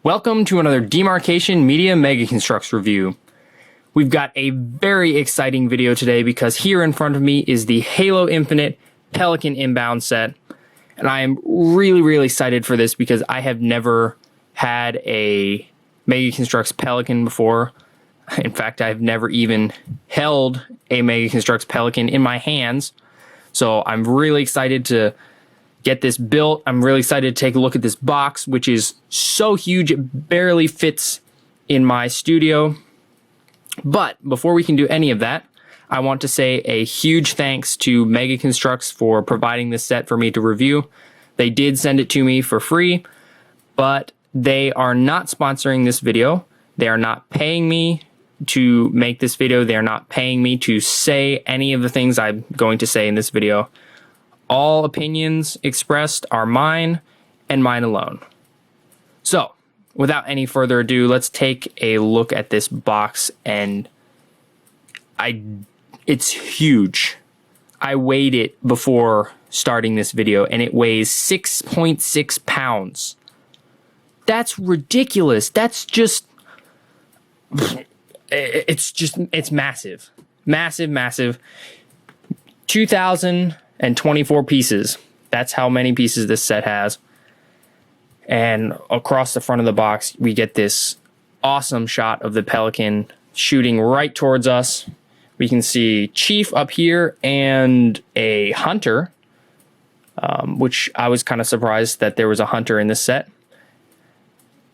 Welcome to another Demarcation Media Mega Construx review. We've got a very exciting video today because here in front of me is the Halo Infinite Pelican inbound set. And I am really excited for this because I have never had a Mega Construx Pelican before. In fact, I've never even held a Mega Construx Pelican in my hands. So I'm really excited to get this built. I'm really excited to take a look at this box, which is so huge it barely fits in my studio. But before we can do any of that, I want to say a huge thanks to Mega Construx for providing this set for me to review. They did send it to me for free, but they are not sponsoring this video. They are not paying me to make this video. They are not paying me to say any of the things I'm going to say in this video. All opinions expressed are mine and mine alone. So, without any further ado, let's take a look at this box, and it's huge. I weighed it before starting this video, and it weighs 6.6 pounds. That's ridiculous. That's just, it's massive. Massive. 2,024 pieces. That's how many pieces this set has. And across the front of the box, we get this awesome shot of the Pelican shooting right towards us. We can see Chief up here and a Hunter, which I was kind of surprised that there was a Hunter in this set.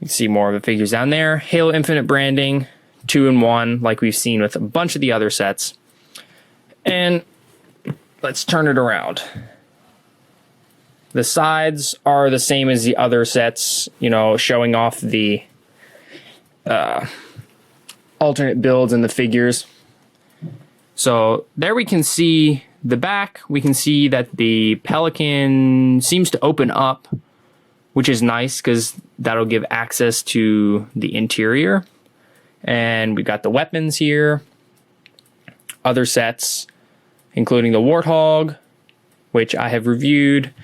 You can see more of the figures down there. Halo Infinite branding, 2-in-1, like we've seen with a bunch of the other sets. And let's turn it around. The sides are the same as the other sets, you know, showing off the alternate builds and the figures. So there we can see the back. We can see that the Pelican seems to open up, which is nice because that'll give access to the interior. And we've got the weapons here. Other sets, including the Warthog, which I have reviewed,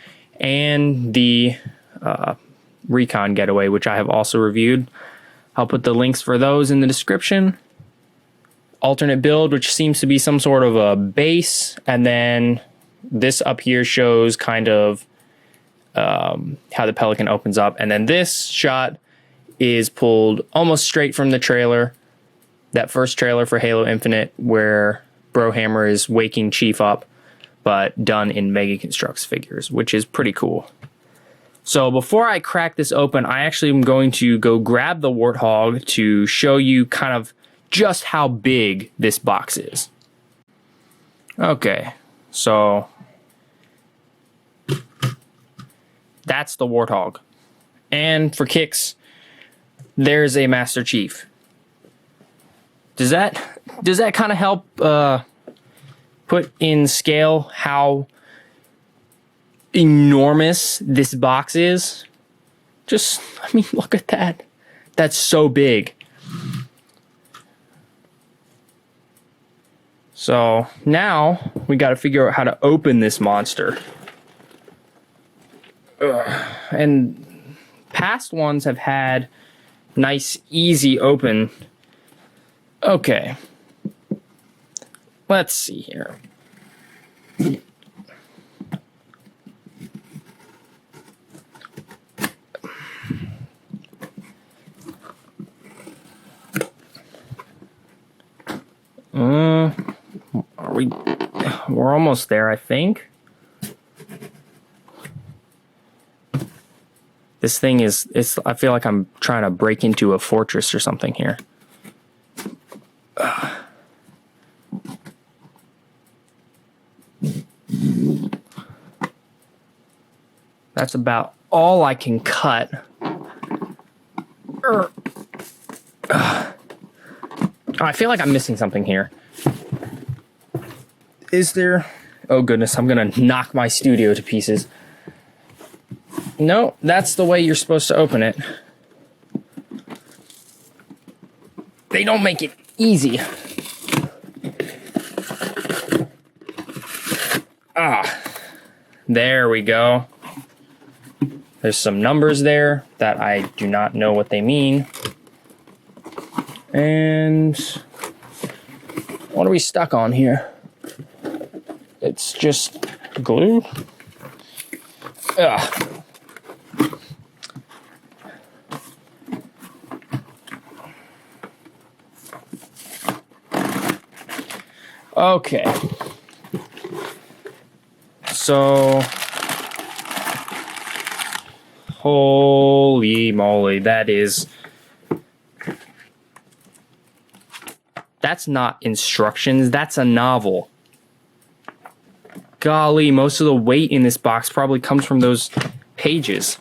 and the Recon Getaway, which I have also reviewed. I'll put the links for those in the description. Alternate build, which seems to be some sort of a base, and then this up here shows kind of how the Pelican opens up, and then this shot is pulled almost straight from the trailer, that first trailer for Halo Infinite, where Brohammer is waking Chief up, but done in Mega Construx figures, which is pretty cool. So before I crack this open, I actually am going to go grab the Warthog to show you kind of just how big this box is. Okay, so that's the Warthog. And for kicks, there's a Master Chief. Does that kind of help put in scale how enormous this box is? Just, I mean, look at that. That's so big. So now we got to figure out how to open this monster. And past ones have had nice, easy open. Okay. Let's see here. We're almost there, I think. This thing I feel like I'm trying to break into a fortress or something here. That's about all I can cut. I feel like I'm missing something here. Is there? Oh goodness, I'm gonna knock my studio to pieces. No, that's the way you're supposed to open it. They don't make it easy. There we go. There's some numbers there that I do not know what they mean. And what are we stuck on here? It's just glue. Ugh. Okay. So, holy moly, that's not instructions, that's a novel. Golly, most of the weight in this box probably comes from those pages.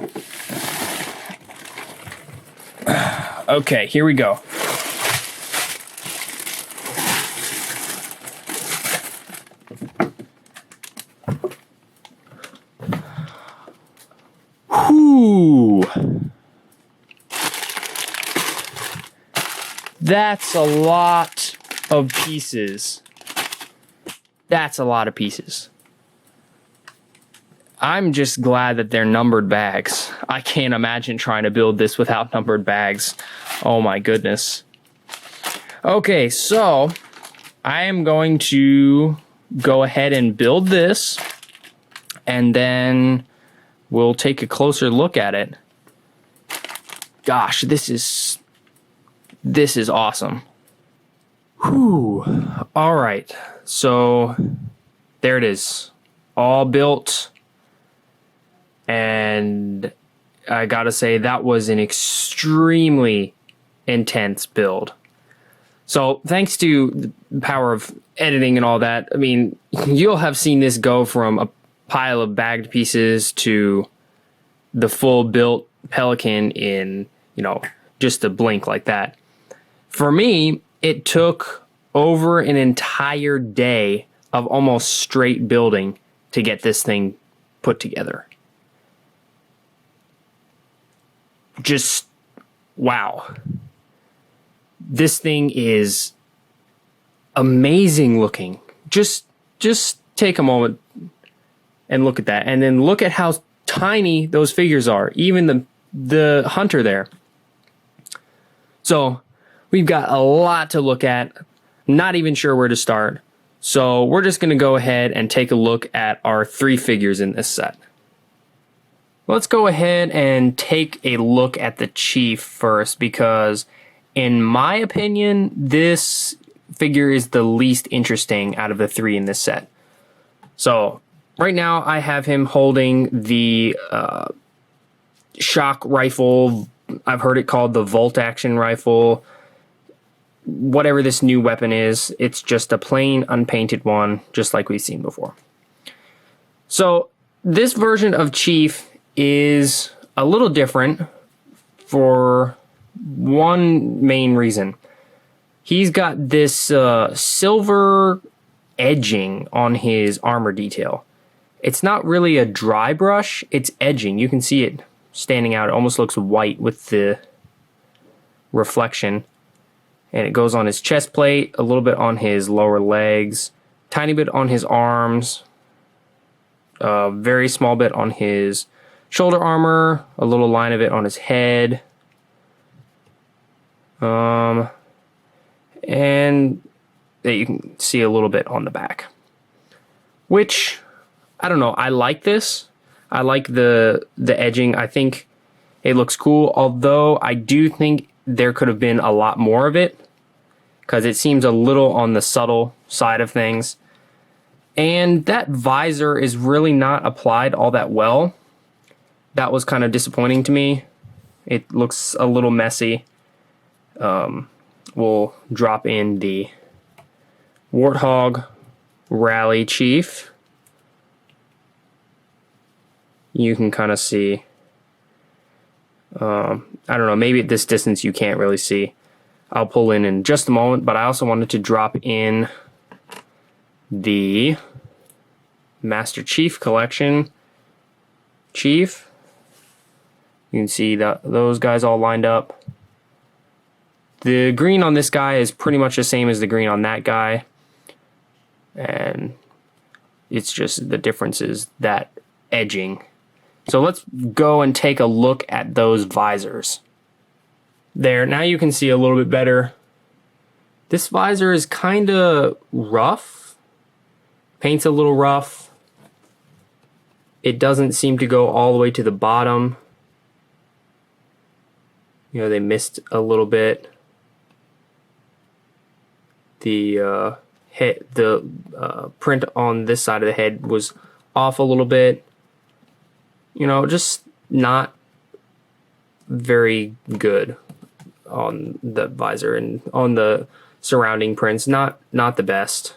Okay, here we go. Whew. That's a lot of pieces. That's a lot of pieces. I'm just glad that they're numbered bags. I can't imagine trying to build this without numbered bags. Oh my goodness. Okay, so I am going to go ahead and build this, and then we'll take a closer look at it. Gosh, this is awesome. Whew. All right, so there it is, all built. And I gotta say, that was an extremely intense build. So thanks to the power of editing and all that, I mean, you'll have seen this go from a pile of bagged pieces to the full built Pelican in, just a blink like that. For me, it took over an entire day of almost straight building to get this thing put together. Just wow. This thing is amazing looking. Just take a moment and look at that, and then look at how tiny those figures are, even the hunter there. So we've got a lot to look at. Not even sure where to start. So we're just going to go ahead and take a look at our 3 figures in this set. Let's go ahead and take a look at the Chief first, because in my opinion, this figure is the least interesting out of the 3 in this set. So right now I have him holding the shock rifle. I've heard it called the Volt Action Rifle. Whatever this new weapon is, it's just a plain unpainted one, just like we've seen before. So this version of Chief is a little different for one main reason. He's got this silver edging on his armor detail. It's not really a dry brush, it's edging. You can see it standing out. It almost looks white with the reflection. And it goes on his chest plate, a little bit on his lower legs, tiny bit on his arms, a very small bit on his shoulder armor, a little line of it on his head. And you can see a little bit on the back. Which, I don't know, I like this. I like the edging. I think it looks cool, although I do think there could have been a lot more of it, because it seems a little on the subtle side of things. And that visor is really not applied all that well. That was kind of disappointing to me. It looks a little messy. We'll drop in the Warthog Rally Chief. You can kind of see, I don't know, maybe at this distance you can't really see. I'll pull in just a moment, but I also wanted to drop in the Master Chief Collection Chief. You can see that those guys all lined up. The green on this guy is pretty much the same as the green on that guy. And it's just the difference is that edging So let's go and take a look at those visors. There, now you can see a little bit better. This visor is kind of rough. Paint's a little rough. It doesn't seem to go all the way to the bottom. You know, they missed a little bit. The print on this side of the head was off a little bit. You know, just not very good on the visor and on the surrounding prints. Not the best.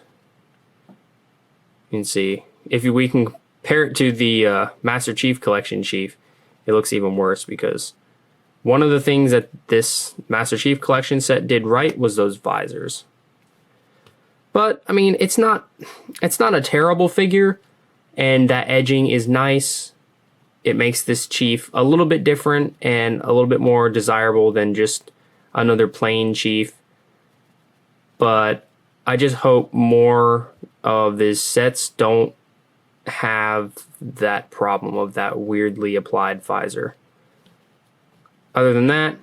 You can see if we can compare it to the Master Chief Collection Chief, it looks even worse, because one of the things that this Master Chief Collection set did right was those visors. But I mean, it's not a terrible figure, and that edging is nice. It makes this Chief a little bit different and a little bit more desirable than just another plain Chief. But I just hope more of these sets don't have that problem of that weirdly applied visor. Other than that,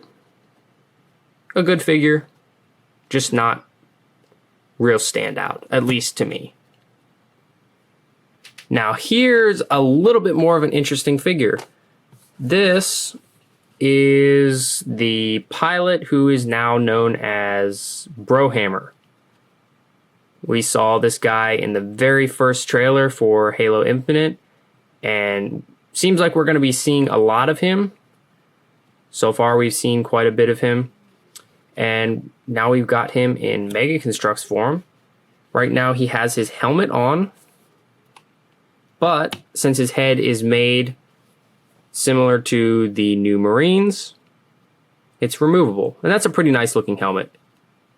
a good figure, just not real standout, at least to me. Now here's a little bit more of an interesting figure. This is the pilot who is now known as Brohammer. We saw this guy in the very first trailer for Halo Infinite, and seems like we're going to be seeing a lot of him. So far we've seen quite a bit of him, and now we've got him in Mega Construx form. Right now he has his helmet on, but since his head is made similar to the new Marines, it's removable, and that's a pretty nice looking helmet.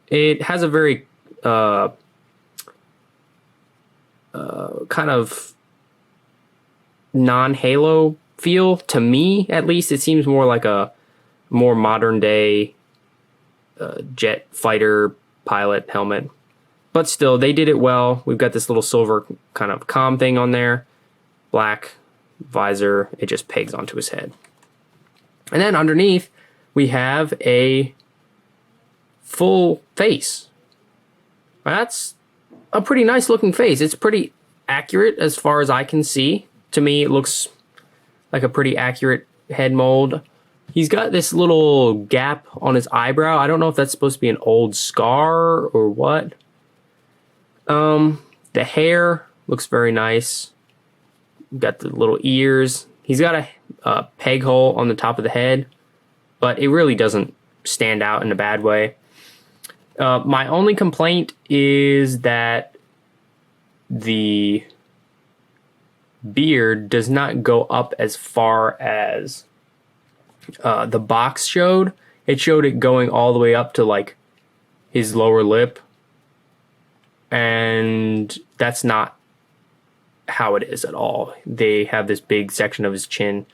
It has a very kind of non-Halo feel to me, at least. It seems more like a more modern day jet fighter pilot helmet, but still they did it well. We've got this little silver kind of comm thing on there, black visor, it just pegs onto his head. And then underneath we have a full face. That's a pretty nice looking face. It's pretty accurate as far as I can see. To me, it looks like a pretty accurate head mold. He's got this little gap on his eyebrow. I don't know if that's supposed to be an old scar or what. The hair looks very nice. Got the little ears. He's got a peg hole on the top of the head, but it really doesn't stand out in a bad way. My only complaint is that the beard does not go up as far as the box showed. It showed it going all the way up to like his lower lip, and that's not how it is at all. They have this big section of his chin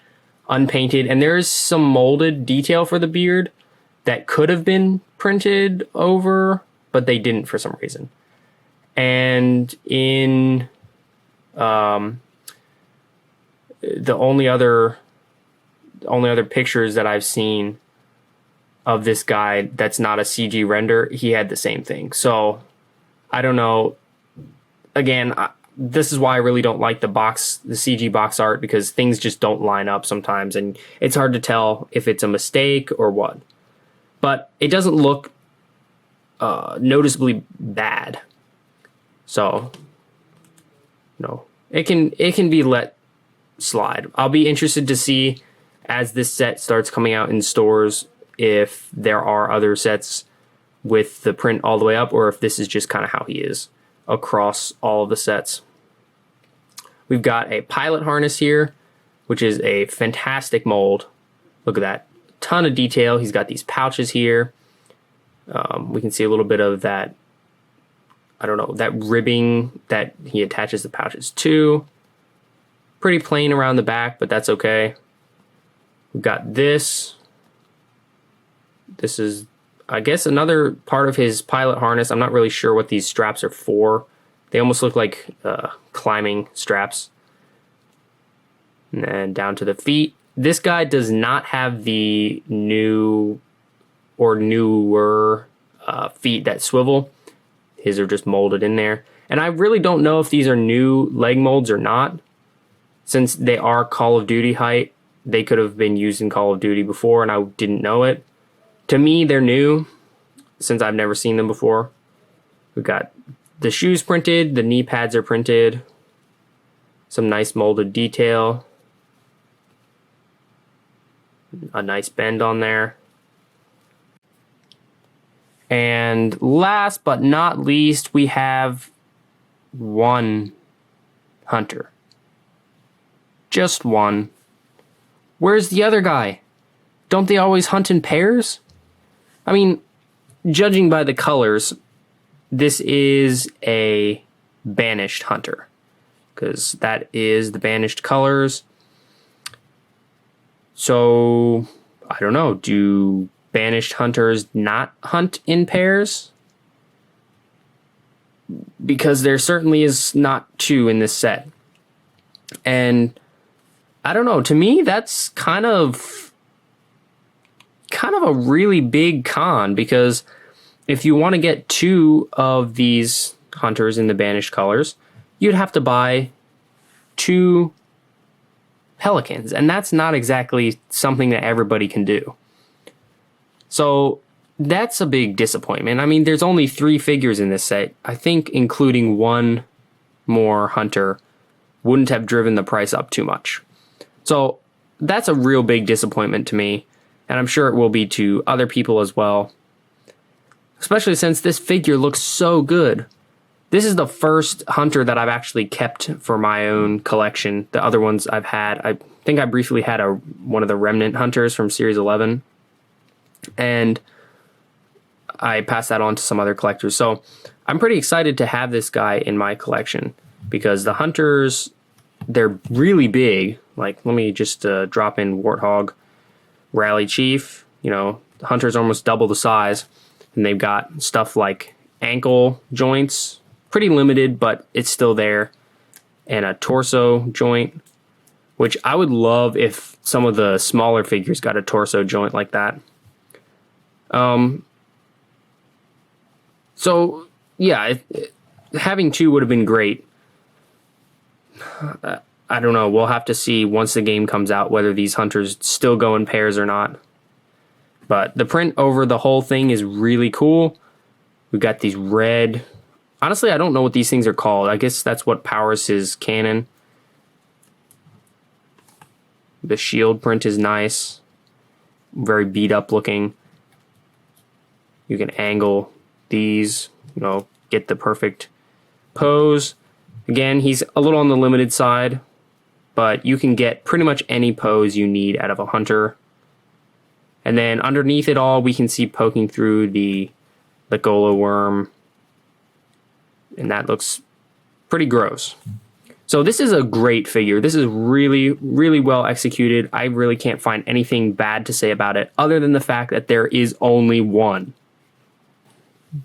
unpainted, and there is some molded detail for the beard that could have been printed over, but they didn't for some reason. And in the only other pictures that I've seen of this guy that's not a CG render, he had the same thing. So I don't know. Again, this is why I really don't like the CG box art, because things just don't line up sometimes, and it's hard to tell if it's a mistake or what. But it doesn't look noticeably bad. So, no, it can be let slide. I'll be interested to see as this set starts coming out in stores if there are other sets with the print all the way up, or if this is just kind of how he is across all of the sets. We've got a pilot harness here, which is a fantastic mold. Look at that. Ton of detail. He's got these pouches here. We can see a little bit of that, I don't know, that ribbing that he attaches the pouches to. Pretty plain around the back, but that's okay. We've got this. This is, I guess, another part of his pilot harness. I'm not really sure what these straps are for. They almost look like climbing straps. And then down to the feet. This guy does not have the new or newer feet that swivel. His are just molded in there. And I really don't know if these are new leg molds or not. Since they are Call of Duty height, they could have been used in Call of Duty before and I didn't know it. To me, they're new since I've never seen them before. We've got the shoes printed, the knee pads are printed, some nice molded detail, a nice bend on there. And last but not least, we have one hunter. Just one. Where's the other guy? Don't they always hunt in pairs? I mean, judging by the colors, this is a banished hunter, because that is the banished colors. So, I don't know, do banished hunters not hunt in pairs? Because there certainly is not two in this set. And I don't know, to me that's kind of a really big con, because if you want to get two of these hunters in the banished colors, you'd have to buy two Pelicans, and that's not exactly something that everybody can do. So that's a big disappointment. I mean, there's only 3 figures in this set. I think including one more hunter wouldn't have driven the price up too much. So that's a real big disappointment to me, and I'm sure it will be to other people as well. Especially since this figure looks so good. This is the first hunter that I've actually kept for my own collection. The other ones I've had, I think I briefly had one of the remnant hunters from Series 11. And I passed that on to some other collectors. So I'm pretty excited to have this guy in my collection, because the hunters, they're really big. Like, let me just drop in Warthog Rally Chief. You know, the hunter's almost double the size. And they've got stuff like ankle joints, pretty limited, but it's still there. And a torso joint, which I would love if some of the smaller figures got a torso joint like that. So, yeah, having two would have been great. I don't know. We'll have to see once the game comes out whether these hunters still go in pairs or not. But the print over the whole thing is really cool. We've got these red... Honestly, I don't know what these things are called. I guess that's what powers his cannon. The shield print is nice. Very beat up looking. You can angle these, get the perfect pose. Again, he's a little on the limited side, but you can get pretty much any pose you need out of a hunter. And then underneath it all, we can see poking through the Gola worm. And that looks pretty gross. So this is a great figure. This is really, really well executed. I really can't find anything bad to say about it, other than the fact that there is only one.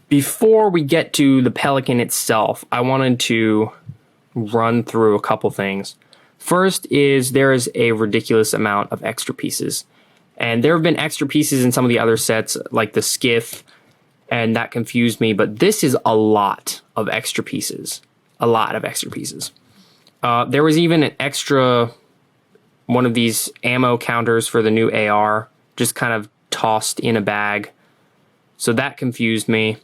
Before we get to the Pelican itself, I wanted to run through a couple things. First is there is a ridiculous amount of extra pieces. And there have been extra pieces in some of the other sets, like the skiff, and that confused me. But this is a lot of extra pieces. A lot of extra pieces. There was even an extra one of these ammo counters for the new AR, just kind of tossed in a bag. So that confused me.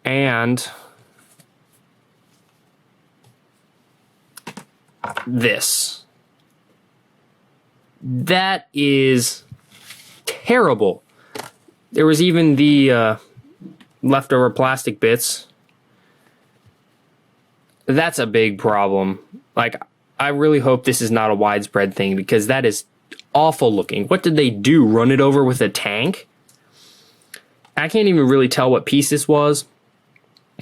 And this. That is terrible. There was even the leftover plastic bits. That's a big problem. Like, I really hope this is not a widespread thing, because that is awful looking. What did they do? Run it over with a tank? I can't even really tell what piece this was.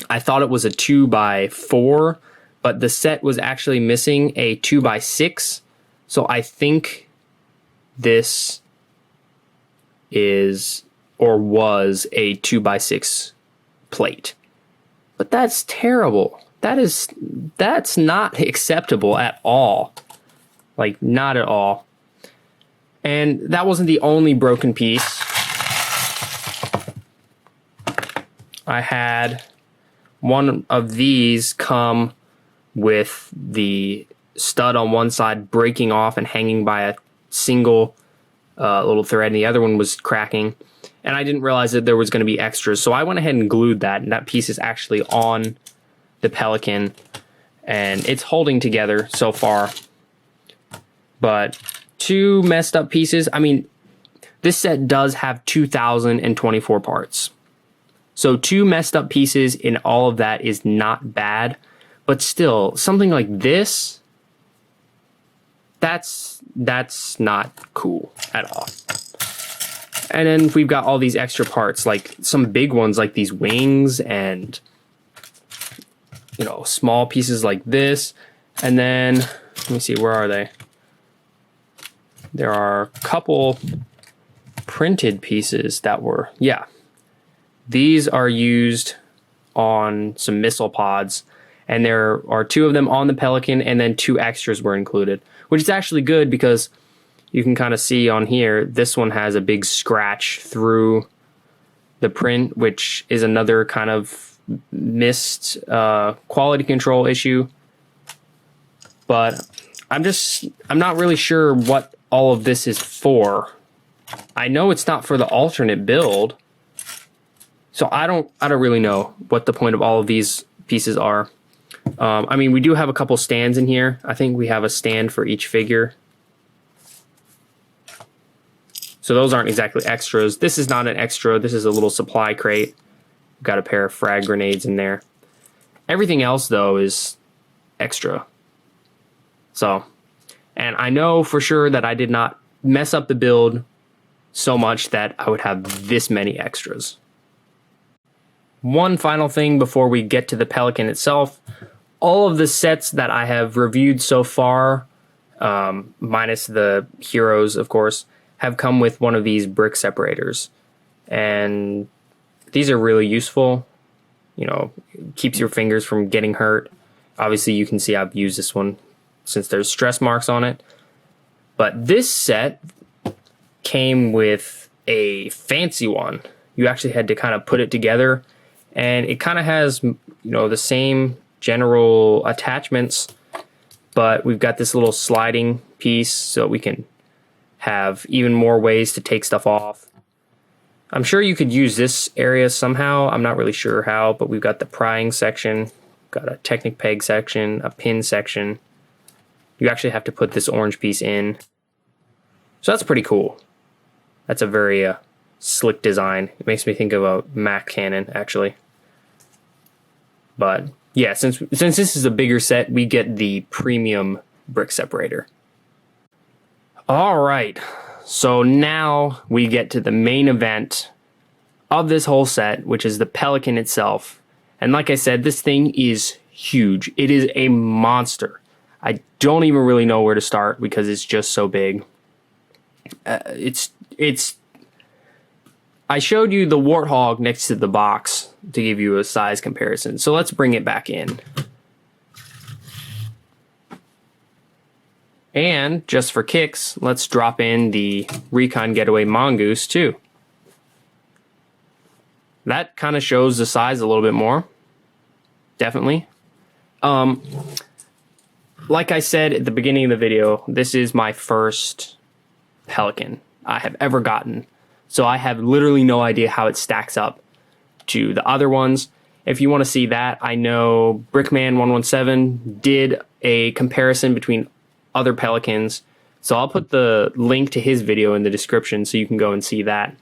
I thought it was a 2x4, but the set was actually missing a 2x6. So I think this is or was a 2x6 plate. But that's terrible. That's not acceptable at all. Like, not at all. And that wasn't the only broken piece. I had one of these come with the stud on one side breaking off and hanging by a single little thread, and the other one was cracking. And I didn't realize that there was going to be extras, so I went ahead and glued that, and that piece is actually on the Pelican, and it's holding together so far. But two messed up pieces. I mean, this set does have 2,024 parts. So two messed up pieces in all of that is not bad, but still, something like this, that's not cool at all. And then we've got all these extra parts, like some big ones like these wings and, you know, small pieces like this. And then, let me see, where are they? There are a couple printed pieces that were, yeah. These are used on some missile pods, and there are two of them on the Pelican, and then two extras were included, which is actually good because you can kind of see on here, this one has a big scratch through the print, which is another kind of missed quality control issue. But I'm not really sure what all of this is for. I know it's not for the alternate build. So I don't really know what the point of all of these pieces are. I mean, we do have a couple stands in here. I think we have a stand for each figure. So those aren't exactly extras. This is not an extra. This is a little supply crate. We've got a pair of frag grenades in there. Everything else, though, is extra. So, and I know for sure that I did not mess up the build so much that I would have this many extras. One final thing before we get to the Pelican itself. All of the sets that I have reviewed so far, minus the heroes, of course, have come with one of these brick separators. And these are really useful. You know, keeps your fingers from getting hurt. Obviously, you can see I've used this one since there's stress marks on it. But this set came with a fancy one. You actually had to kind of put it together. And it kind of has, you know, the same general attachments, but we've got this little sliding piece so we can have even more ways to take stuff off. I'm sure you could use this area somehow. I'm not really sure how, but we've got the prying section, got a Technic peg section, a pin section. You actually have to put this orange piece in. So that's pretty cool. That's a very slick design. It makes me think of a Mac cannon, actually. But yeah, since this is a bigger set, we get the premium brick separator. All right, so now we get to the main event of this whole set, which is the Pelican itself. And like I said, this thing is huge. It is a monster. I don't even really know where to start because it's just so big. I showed you the Warthog next to the box to give you a size comparison. So let's bring it back in. And just for kicks, let's drop in the Recon Getaway Mongoose too. That kind of shows the size a little bit more. Definitely. Like I said at the beginning of the video, this is my first Pelican I have ever gotten. So I have literally no idea how it stacks up to the other ones. If you want to see that, I know Brickman117 did a comparison between other Pelicans. So I'll put the link to his video in the description so you can go and see that.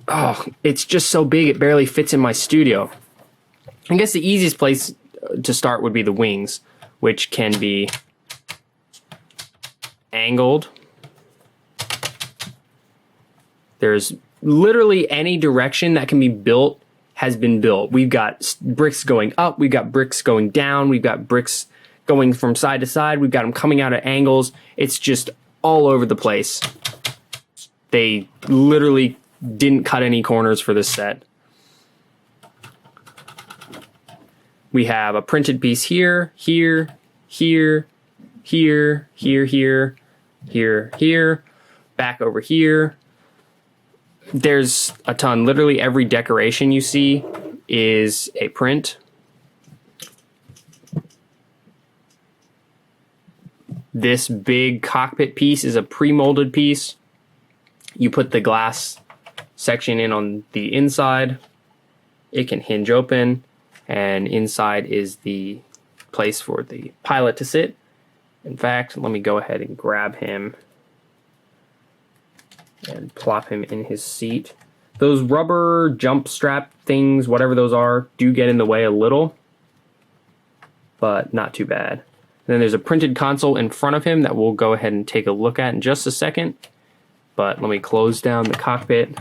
Oh, it's just so big it barely fits in my studio. I guess the easiest place to start would be the wings, which can be angled. There's literally any direction that can be built has been built. We've got bricks going up, we've got bricks going down, we've got bricks going from side to side, we've got them coming out at angles. It's just all over the place. They literally didn't cut any corners for this set. We have a printed piece here, here, here, here, here, here, here, here, back over here. There's a ton. Literally every decoration you see is a print. This big cockpit piece is a pre-molded piece. You put the glass section in on the inside. It can hinge open, and inside is the place for the pilot to sit. In fact, let me go ahead and grab him and plop him in his seat. Those rubber jump strap things, whatever those are, do get in the way a little, but not too bad. And then there's a printed console in front of him that we'll go ahead and take a look at in just a second. But let me close down the cockpit,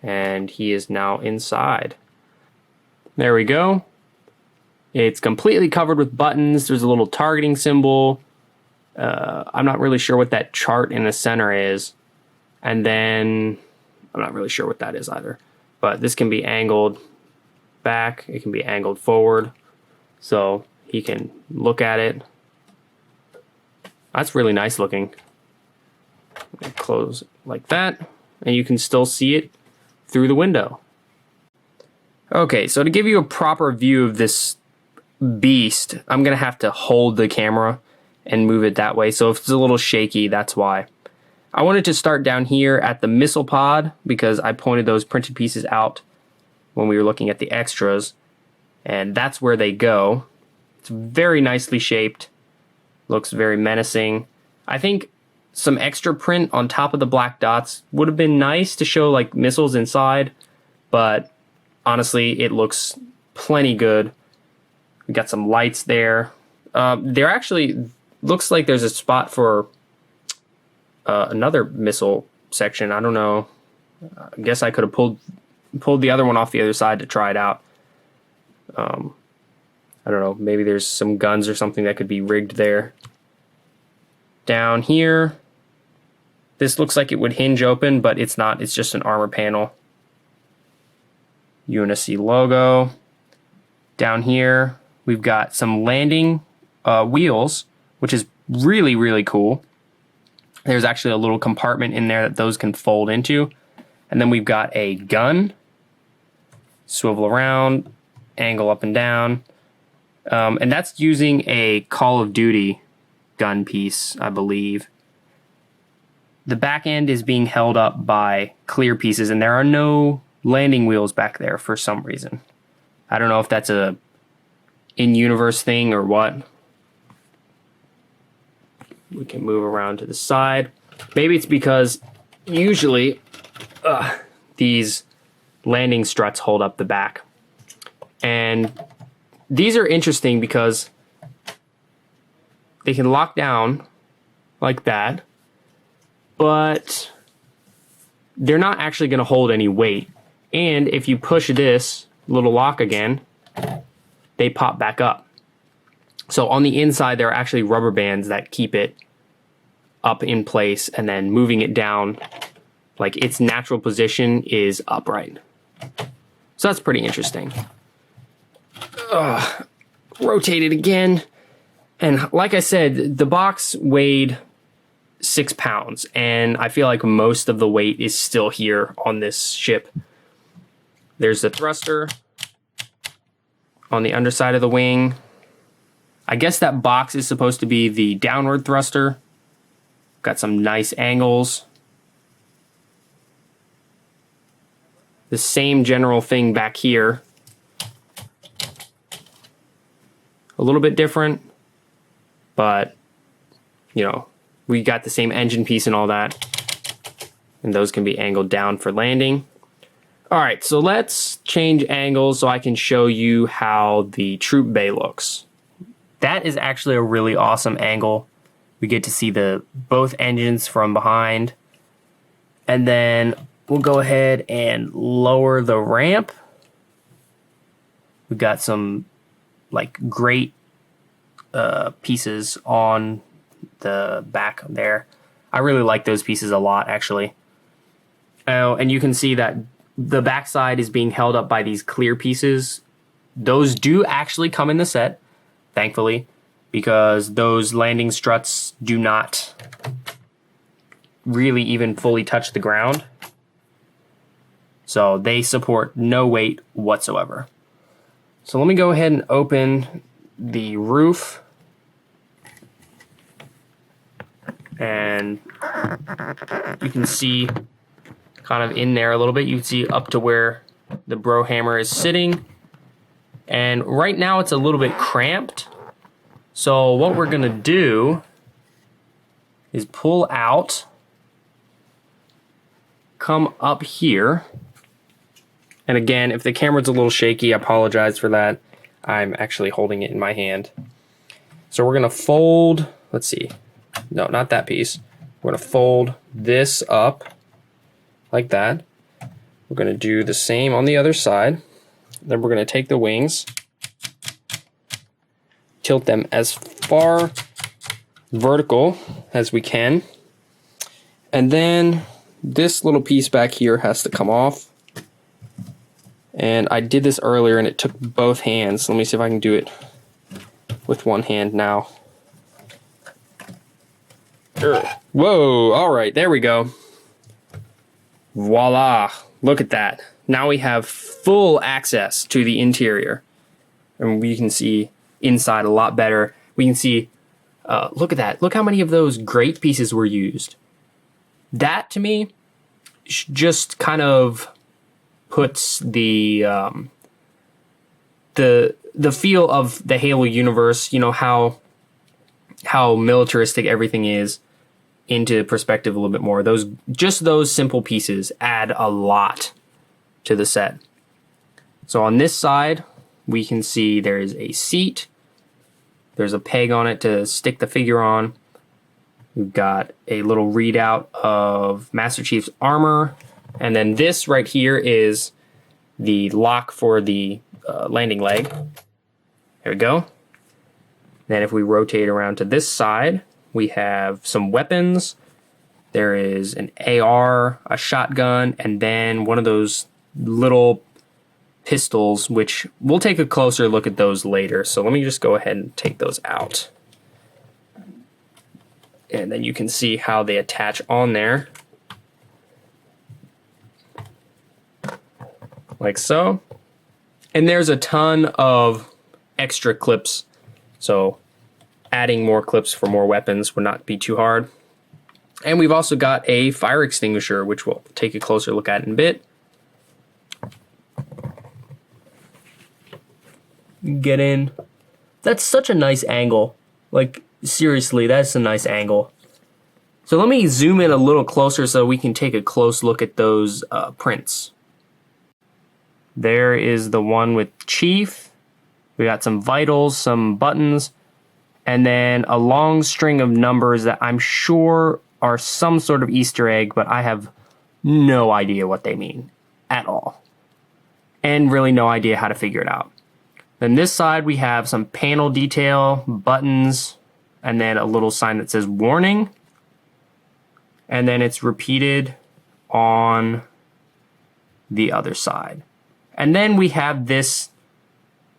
and he is now inside. There we go. It's completely covered with buttons. There's a little targeting symbol. I'm not really sure what that chart in the center is. And then I'm not really sure what that is either. But this can be angled back. It can be angled forward. So he can look at it. That's really nice looking. Close like that, and you can still see it through the window. Okay, so to give you a proper view of this beast, I'm gonna have to hold the camera and move it that way. So if it's a little shaky, that's why. I wanted to start down here at the missile pod because I pointed those printed pieces out when we were looking at the extras, and that's where they go. It's very nicely shaped, looks very menacing. I think some extra print on top of the black dots would have been nice to show like missiles inside, but honestly, it looks plenty good. We got some lights there. There actually looks like there's a spot for another missile section. I don't know. I guess I could have pulled the other one off the other side to try it out. I don't know. Maybe there's some guns or something that could be rigged there. Down here, this looks like it would hinge open, but it's not. It's just an armor panel. UNSC logo. Down here, we've got some landing wheels, which is really, really cool. There's actually a little compartment in there that those can fold into. And then we've got a gun. Swivel around, angle up and down. And that's using a Call of Duty gun piece, I believe. The back end is being held up by clear pieces, and there are no landing wheels back there for some reason. I don't know if that's a in-universe thing or what. We can move around to the side. Maybe it's because usually these landing struts hold up the back. And these are interesting because they can lock down like that, but they're not actually going to hold any weight. And if you push this little lock again, they pop back up. So on the inside, there are actually rubber bands that keep it up in place, and then moving it down, like its natural position is upright. So that's pretty interesting. Rotate it again. And like I said, the box weighed 6 pounds, and I feel like most of the weight is still here on this ship. There's the thruster on the underside of the wing. I guess that box is supposed to be the downward thruster. Got some nice angles. The same general thing back here. A little bit different, but you know, we got the same engine piece and all that. And those can be angled down for landing. All right, so let's change angles so I can show you how the troop bay looks. That is actually a really awesome angle. We get to see both engines from behind. And then we'll go ahead and lower the ramp. We've got some like great pieces on the back there. I really like those pieces a lot, actually. Oh, and you can see that the backside is being held up by these clear pieces. Those do actually come in the set, thankfully, because those landing struts do not really even fully touch the ground. So they support no weight whatsoever. So let me go ahead and open the roof. And you can see kind of in there a little bit. You can see up to where the bro hammer is sitting. And right now it's a little bit cramped. So what we're gonna do is pull out, come up here. And again, if the camera's a little shaky, I apologize for that. I'm actually holding it in my hand. So we're gonna fold, let's see. No, not that piece. We're gonna fold this up like that. We're gonna do the same on the other side. Then we're gonna take the wings, tilt them as far vertical as we can. And then this little piece back here has to come off. And I did this earlier and it took both hands. Let me see if I can do it with one hand now. Whoa, all right, there we go. Voila, look at that. Now we have full access to the interior. And we can see inside a lot better. We can see, look at that. Look how many of those grate pieces were used. That, to me, just kind of puts the feel of the Halo universe, you know, how militaristic everything is, into perspective a little bit more. Just those simple pieces add a lot to the set. So on this side, we can see there is a seat. There's a peg on it to stick the figure on. We've got a little readout of Master Chief's armor. And then this right here is the lock for the landing leg. There we go. Then if we rotate around to this side, we have some weapons. There is an AR, a shotgun, and then one of those little pistols, which we'll take a closer look at those later. So let me just go ahead and take those out. And then you can see how they attach on there. Like so. And there's a ton of extra clips. So adding more clips for more weapons would not be too hard. And we've also got a fire extinguisher, which we'll take a closer look at in a bit. Get in. That's such a nice angle. Like, seriously, that's a nice angle. So let me zoom in a little closer so we can take a close look at those prints. There is the one with Chief. We got some vitals, some buttons, and then a long string of numbers that I'm sure are some sort of Easter egg, but I have no idea what they mean at all. And really no idea how to figure it out. Then this side we have some panel detail, buttons, and then a little sign that says warning. And then it's repeated on the other side. And then we have this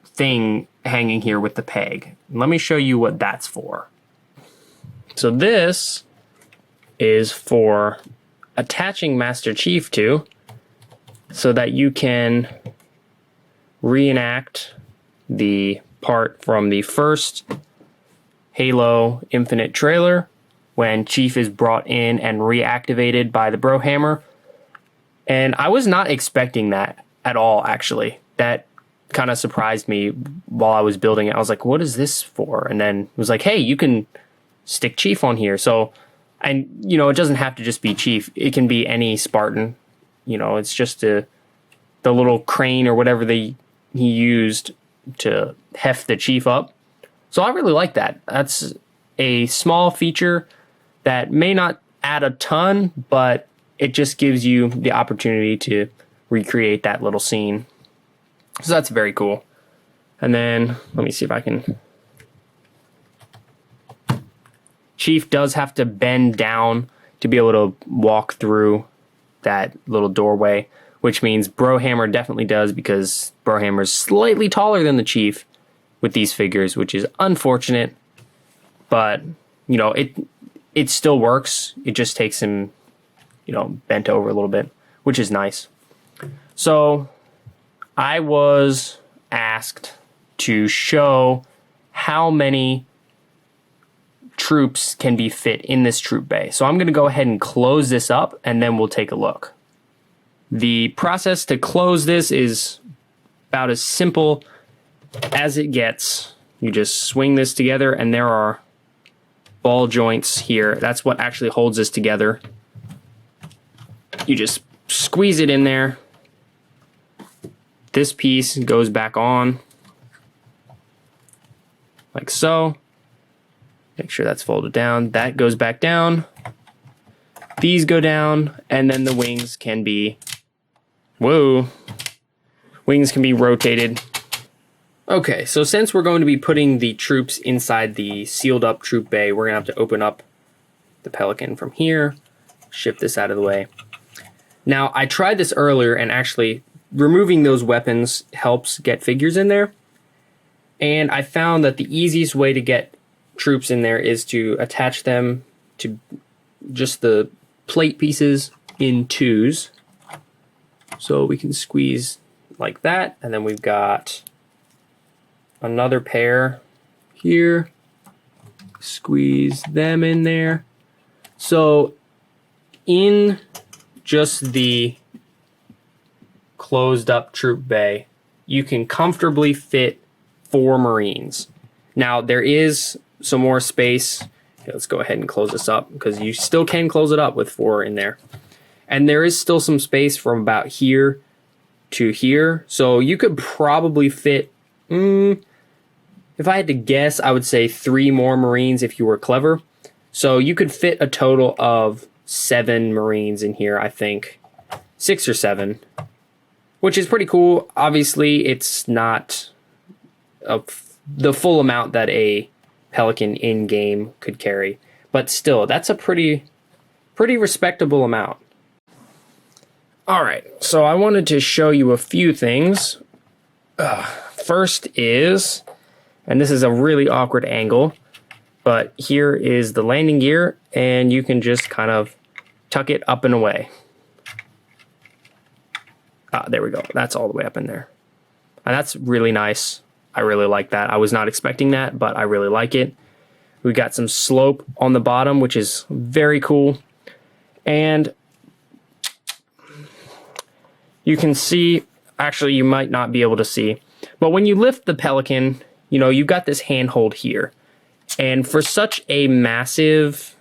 thing hanging here with the peg. Let me show you what that's for. So this is for attaching Master Chief to, so that you can reenact the part from the first Halo Infinite trailer when Chief is brought in and reactivated by the bro hammer. And I was not expecting that at all, actually. That kind of surprised me while I was building it. I was like, what is this for? And then it was like, hey, you can stick Chief on here. So, and you know, it doesn't have to just be Chief. It can be any Spartan. You know, it's just the little crane or whatever he used to heft the Chief up. So I really like that. That's a small feature that may not add a ton, but it just gives you the opportunity to recreate that little scene. So that's very cool. And then let me see if I can. Chief does have to bend down to be able to walk through that little doorway, which means Brohammer definitely does, because Brohammer is slightly taller than the Chief with these figures, which is unfortunate, but you know, it still works. It just takes him, you know, bent over a little bit, which is nice. So I was asked to show how many troops can be fit in this troop bay. So I'm going to go ahead and close this up, and then we'll take a look. The process to close this is about as simple as it gets. You just swing this together, and there are ball joints here. That's what actually holds this together. You just squeeze it in there. This piece goes back on like so. Make sure that's folded down. That goes back down. These go down, and then the wings can be, wings can be rotated. Okay, so since we're going to be putting the troops inside the sealed up troop bay, we're gonna have to open up the Pelican from here, shift this out of the way. Now, I tried this earlier, and actually removing those weapons helps get figures in there. And I found that the easiest way to get troops in there is to attach them to just the plate pieces in twos. So we can squeeze like that, and then we've got another pair here. Squeeze them in there. So in just the closed up troop bay, you can comfortably fit 4 Marines. Now there is some more space. Okay, let's go ahead and close this up, because you still can close it up with 4 in there. And there is still some space from about here to here. So you could probably fit, if I had to guess, I would say 3 more Marines if you were clever. So you could fit a total of 7 Marines in here, I think. 6 or 7. Which is pretty cool. Obviously, it's not the full amount that a Pelican in-game could carry. But still, that's a pretty respectable amount. Alright, so I wanted to show you a few things. First is, and this is a really awkward angle, but here is the landing gear, and you can just kind of tuck it up and away. There we go. That's all the way up in there. And that's really nice. I really like that. I was not expecting that, but I really like it. We got some slope on the bottom, which is very cool. And you can see, actually you might not be able to see, but when you lift the Pelican, you know, you've got this handhold here. And for such a massive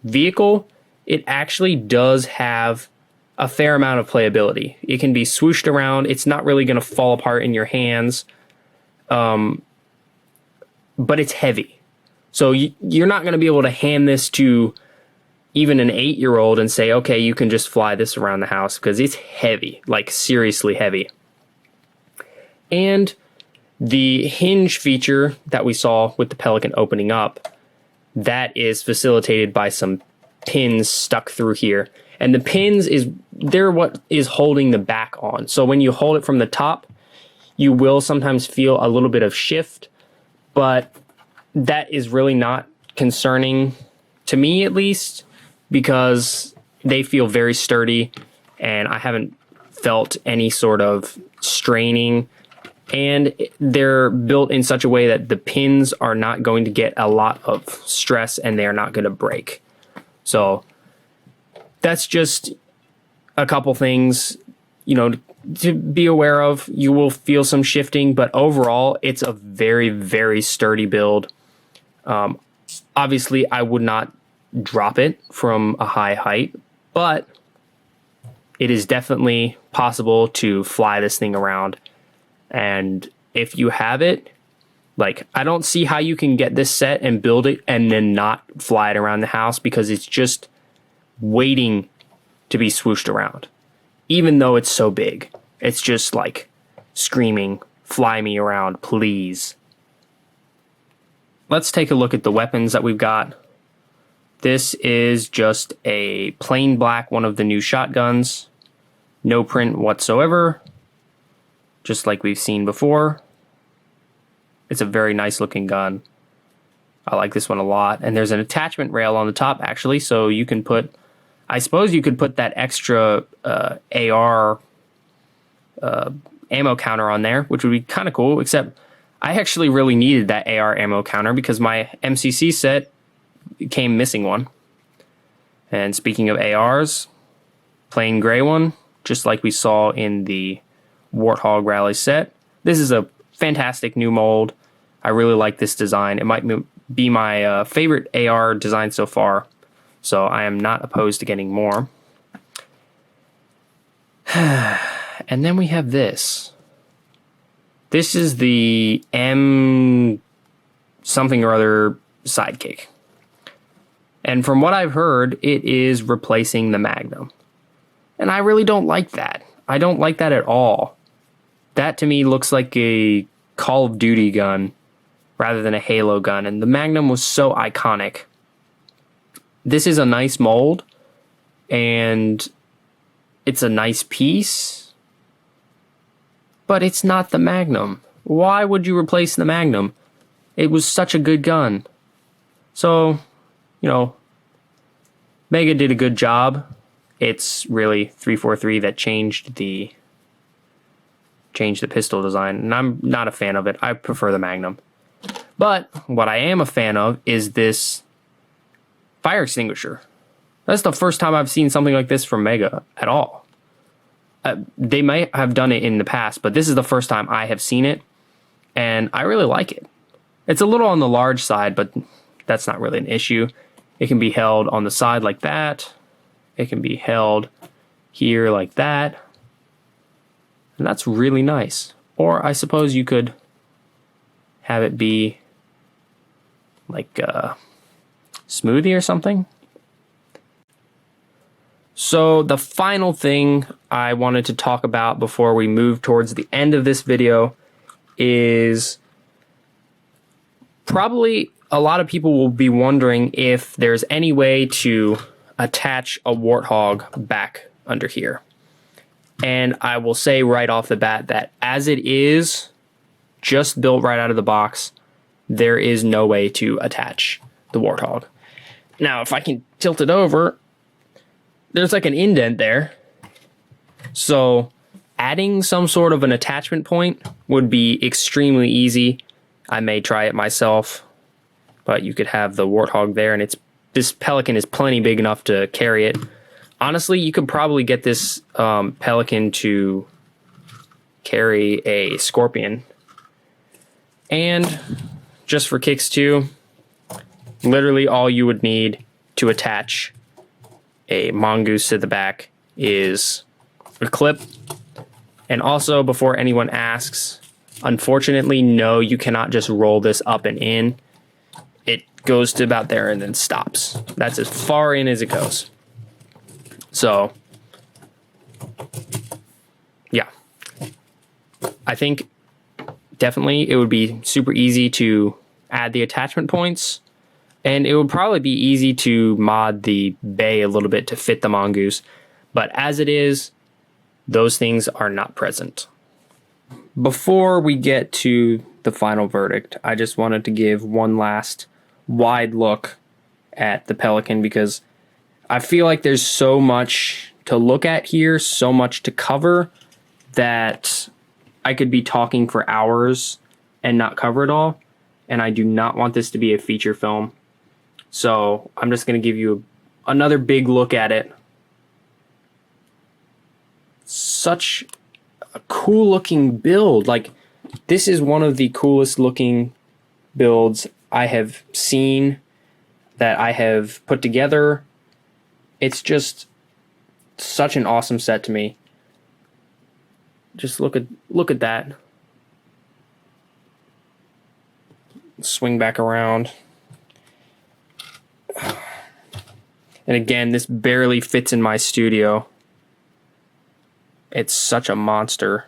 vehicle, it actually does have a fair amount of playability. It can be swooshed around. It's not really going to fall apart in your hands. But it's heavy. So you're not going to be able to hand this to even an 8-year-old and say, okay, you can just fly this around the house, because it's heavy, like seriously heavy. And the hinge feature that we saw with the Pelican opening up, that is facilitated by some pins stuck through here. And the pins, they're what is holding the back on. So when you hold it from the top, you will sometimes feel a little bit of shift, but that is really not concerning, to me at least, because they feel very sturdy and I haven't felt any sort of straining, and they're built in such a way that the pins are not going to get a lot of stress and they're not going to break. So that's just a couple things, you know, to be aware of. You will feel some shifting, but overall it's a very, very sturdy build. Obviously I would not drop it from a high height, but it is definitely possible to fly this thing around. And if you have it, like, I don't see how you can get this set and build it and then not fly it around the house, because it's just waiting to be swooshed around. Even though it's so big, it's just like screaming, fly me around, please. Let's take a look at the weapons that we've got. This is just a plain black, one of the new shotguns. No print whatsoever, just like we've seen before. It's a very nice looking gun. I like this one a lot. And there's an attachment rail on the top, actually, so you can put, I suppose you could put that extra AR ammo counter on there, which would be kind of cool, except I actually really needed that AR ammo counter because my MCC set came missing one. And speaking of ARs, plain gray one, just like we saw in the Warthog Rally set. This is a fantastic new mold. I really like this design. It might be my favorite AR design so far, so I am not opposed to getting more. And then we have this. This is the M something or other sidekick. And from what I've heard, it is replacing the Magnum. And I really don't like that. I don't like that at all. That to me looks like a Call of Duty gun rather than a Halo gun. And the Magnum was so iconic. This is a nice mold. And it's a nice piece. But it's not the Magnum. Why would you replace the Magnum? It was such a good gun. So, you know, Mega did a good job. It's really 343 that changed the pistol design, and I'm not a fan of it. I prefer the Magnum. But what I am a fan of is this fire extinguisher. That's the first time I've seen something like this from Mega at all. They might have done it in the past, but this is the first time I have seen it, and I really like it. It's a little on the large side, but that's not really an issue. It can be held on the side like that. It can be held here like that. And that's really nice. Or I suppose you could have it be like a smoothie or something. So the final thing I wanted to talk about before we move towards the end of this video is probably a lot of people will be wondering if there's any way to attach a Warthog back under here. And I will say right off the bat that as it is just built right out of the box, there is no way to attach the Warthog. Now, if I can tilt it over, there's like an indent there. So adding some sort of an attachment point would be extremely easy. I may try it myself, but you could have the Warthog there, and this Pelican is plenty big enough to carry it. Honestly, you could probably get this Pelican to carry a Scorpion. And just for kicks too, literally all you would need to attach a Mongoose to the back is a clip. And also, before anyone asks, unfortunately, no, you cannot just roll this up and in. It goes to about there and then stops. That's as far in as it goes. So, yeah. I think definitely it would be super easy to add the attachment points, and it would probably be easy to mod the bay a little bit to fit the Mongoose. But as it is, those things are not present. Before we get to the final verdict, I just wanted to give one last wide look at the Pelican because I feel like there's so much to look at here, so much to cover, that I could be talking for hours and not cover it all. And I do not want this to be a feature film. So I'm just going to give you another big look at it. Such a cool looking build. Like, this is one of the coolest looking builds I have seen, that I have put together. It's just such an awesome set to me. Just look at that. Swing back around. And again, this barely fits in my studio. It's such a monster.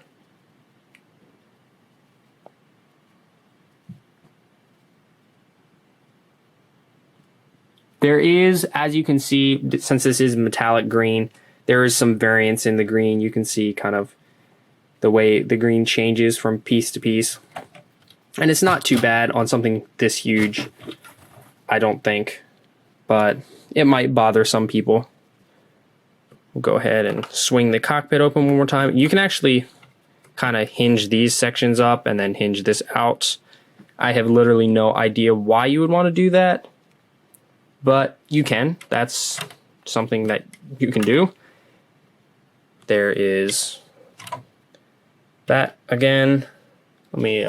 There is, as you can see, since this is metallic green, there is some variance in the green. You can see kind of the way the green changes from piece to piece. And it's not too bad on something this huge. I don't think, but it might bother some people. We'll go ahead and swing the cockpit open one more time. You can actually kind of hinge these sections up and then hinge this out. I have literally no idea why you would want to do that, but you can. That's something that you can do. There is that again. Let me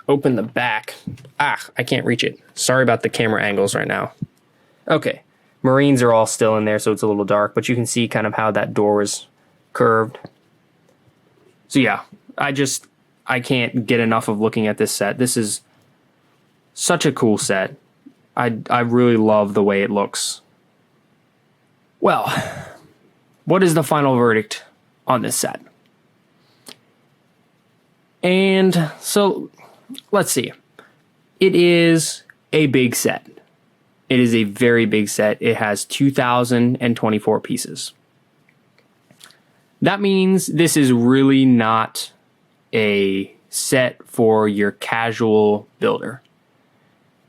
open the back. I can't reach it. Sorry about the camera angles right now. Okay. Marines are all still in there, so it's a little dark, but you can see kind of how that door is curved. So yeah, I can't get enough of looking at this set. This is such a cool set. I really love the way it looks. Well, what is the final verdict on this set? And so, let's see. It is a big set. It is a very big set. It has 2,024 pieces. That means this is really not a set for your casual builder.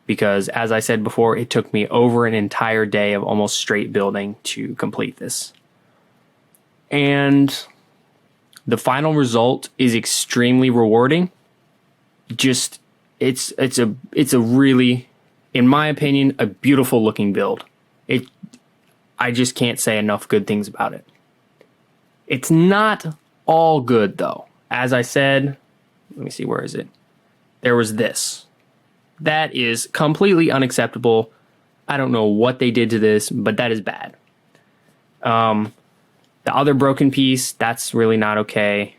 Because as I said before, it took me over an entire day of almost straight building to complete this. And the final result is extremely rewarding. Just, it's a really, in my opinion, a beautiful looking build. I just can't say enough good things about it. It's not all good though. As I said, let me see, where is it? There was this. That is completely unacceptable. I don't know what they did to this, but that is bad. The other broken piece, that's really not okay.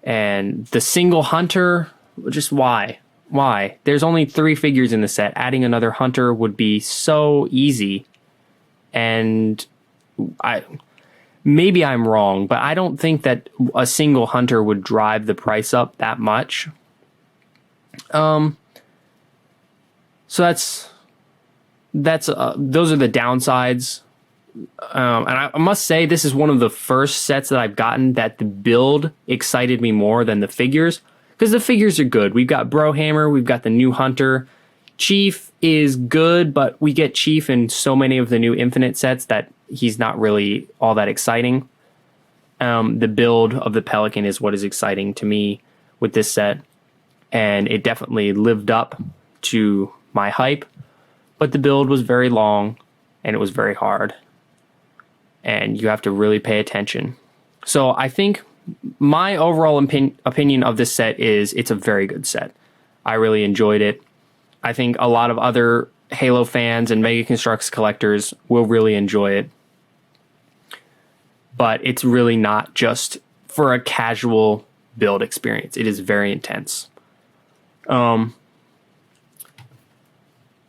And the single hunter, just why? Why? There's only 3 figures in the set. Adding another hunter would be so easy. And maybe I'm wrong, but I don't think that a single hunter would drive the price up that much. So those are the downsides. And I must say, this is one of the first sets that I've gotten that the build excited me more than the figures, because the figures are good. We've got Brohammer, we've got the new Hunter. Chief is good, but we get Chief in so many of the new Infinite sets that he's not really all that exciting. The build of the Pelican is what is exciting to me with this set, and it definitely lived up to my hype, but the build was very long and it was very hard, and you have to really pay attention. So I think my overall opinion of this set is it's a very good set. I really enjoyed it. I think a lot of other Halo fans and Mega Construx collectors will really enjoy it. But it's really not just for a casual build experience. It is very intense.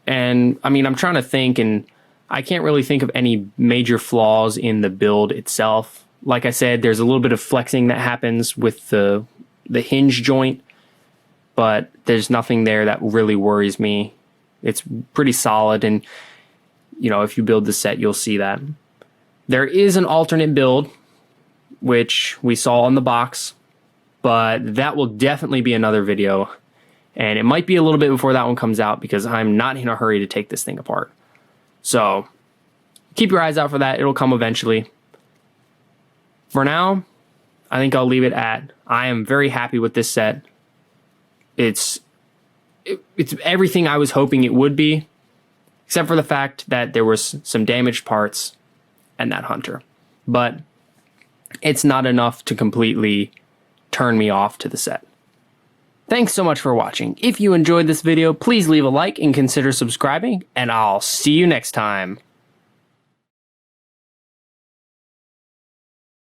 And I mean, I'm trying to think, and I can't really think of any major flaws in the build itself. Like I said, there's a little bit of flexing that happens with the hinge joint, but there's nothing there that really worries me. It's pretty solid, and you know, if you build the set, you'll see that. There is an alternate build, which we saw on the box, but that will definitely be another video. And it might be a little bit before that one comes out because I'm not in a hurry to take this thing apart. So keep your eyes out for that. It'll come eventually. For now, I think I'll leave it at, I am very happy with this set. It's everything I was hoping it would be, except for the fact that there was some damaged parts and that hunter. But it's not enough to completely turn me off to the set. Thanks so much for watching. If you enjoyed this video, please leave a like and consider subscribing, and I'll see you next time.